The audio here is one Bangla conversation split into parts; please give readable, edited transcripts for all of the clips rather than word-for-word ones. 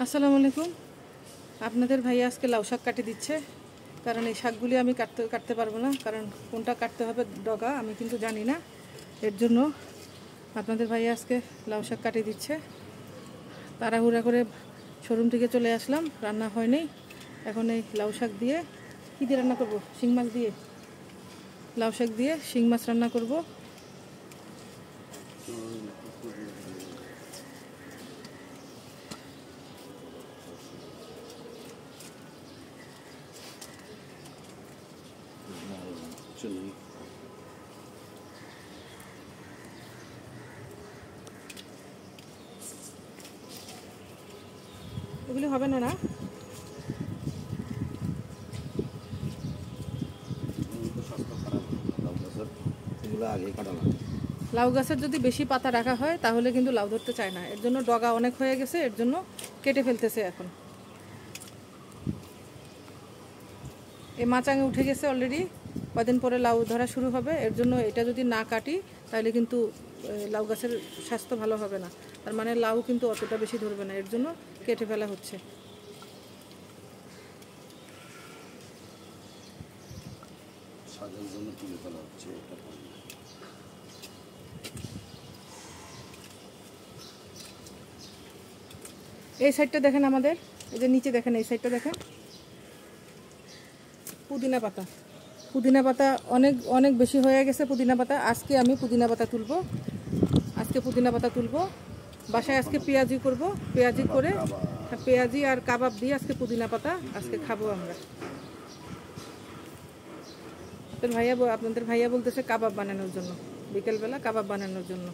আসসালামু আলাইকুম। আপনাদের ভাইয়া আজকে লাউ শাক কাটে দিচ্ছে, কারণ এই শাকগুলি আমি কাটতে পারবো না, কারণ কোনটা কাটতে হবে ডগা আমি কিন্তু জানি না। এর জন্য আপনাদের ভাইয়া আজকে লাউ শাক কাটে দিচ্ছে। তাড়াহুড়া করে শোরুম থেকে চলে আসলাম, রান্না হয়নি। এখন এই লাউ শাক দিয়ে কী দিয়ে রান্না করব? শিং মাছ দিয়ে। লাউ শাক দিয়ে শিং মাছ রান্না করব। এগুলি হবে না না? লাউ গাছের যদি বেশি পাতা রাখা হয় তাহলে কিন্তু লাউ ধরতে চায় না, এর জন্য ডগা অনেক হয়ে গেছে, এর জন্য কেটে ফেলতেছে। এখন এই মাচাঙে উঠে গেছে অলরেডি, কদিন পরে লাউ ধরা শুরু হবে। এর জন্য এটা যদি না কাটি তাহলে কিন্তু লাউ গাছের স্বাস্থ্য ভালো হবে না, তার মানে লাউ কিন্তু অতটা বেশি ধরবে না, এর জন্য কেটে ফেলা হচ্ছে। এই সাইডটা দেখেন আমাদের, এই যে নিচে দেখেন, এই সাইডটা দেখেন, পুদিনা পাতা। পুদিনা পাতা অনেক অনেক বেশি হয়ে গেছে পুদিনা পাতা। আজকে আমি পুদিনা পাতা তুলবো, আজকে পুদিনা পাতা তুলবো। বাসায় আজকে পেঁয়াজি করব, পেঁয়াজি করে পেঁয়াজি আর কাবাব দিয়ে আজকে পুদিনা পাতা আজকে খাবো আমরা। আপনাদের ভাইয়া বলতেছে কাবাব বানানোর জন্য, বিকেলবেলা কাবাব বানানোর জন্য।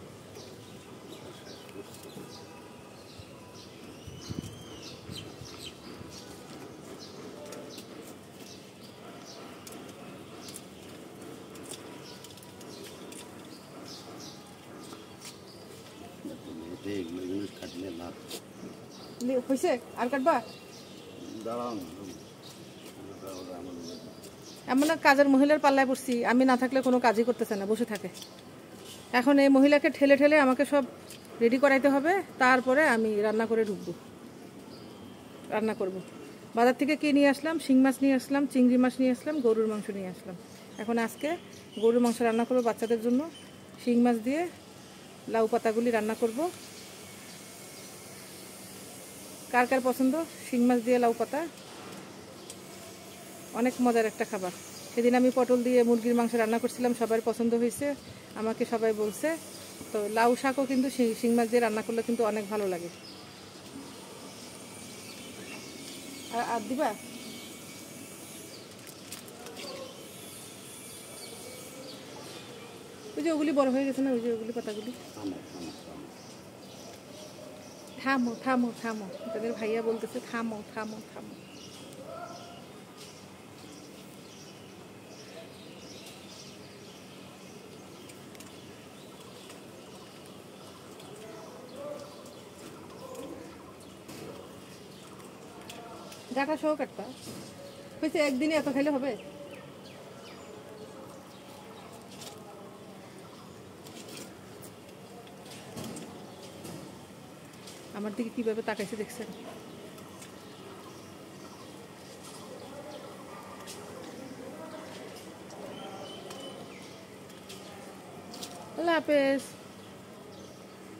হয়েছে আর কাটবা? এমন কাজের মহিলার পাল্লায় পড়ছি, আমি না থাকলে কোনো কাজই করতেছে না, বসে থাকে। এখন এই মহিলাকে ঠেলে ঠেলে আমাকে সব রেডি করাইতে হবে, তারপরে আমি রান্না করে ঢুকবো, রান্না করব। বাজার থেকে কি নিয়ে আসলাম? শিং মাছ নিয়ে আসলাম, চিংড়ি মাছ নিয়ে আসলাম, গরুর মাংস নিয়ে আসলাম। এখন আজকে গরুর মাংস রান্না করবো বাচ্চাদের জন্য। শিং মাছ দিয়ে লাউ পাতাগুলি রান্না করব। কার কার পছন্দ শিং মাছ দিয়ে লাউ পাতা? অনেক মজার একটা খাবার। সেদিন আমি পটল দিয়ে মুরগির মাংস রান্না করছিলাম, সবার পছন্দ হয়েছে, আমাকে সবাই বলছে। তো লাউ শাকও কিন্তু শিং মাছ দিয়ে রান্না করলে কিন্তু অনেক ভালো লাগে। আর দিবা? ওই যে ওগুলি বড় হয়ে গেছে না, ওই যে ওগুলি পাতাগুলি। থামো থামো থামো, তাদের ভাইয়া বলতেছে থামো থামো থামো। ডাটা সহ কাটবা হয়েছে, একদিনে এত খাইলে হবে? আমার দিকে কিভাবে তাকাইছে দেখছেন? আল্লাহ হাফেজ।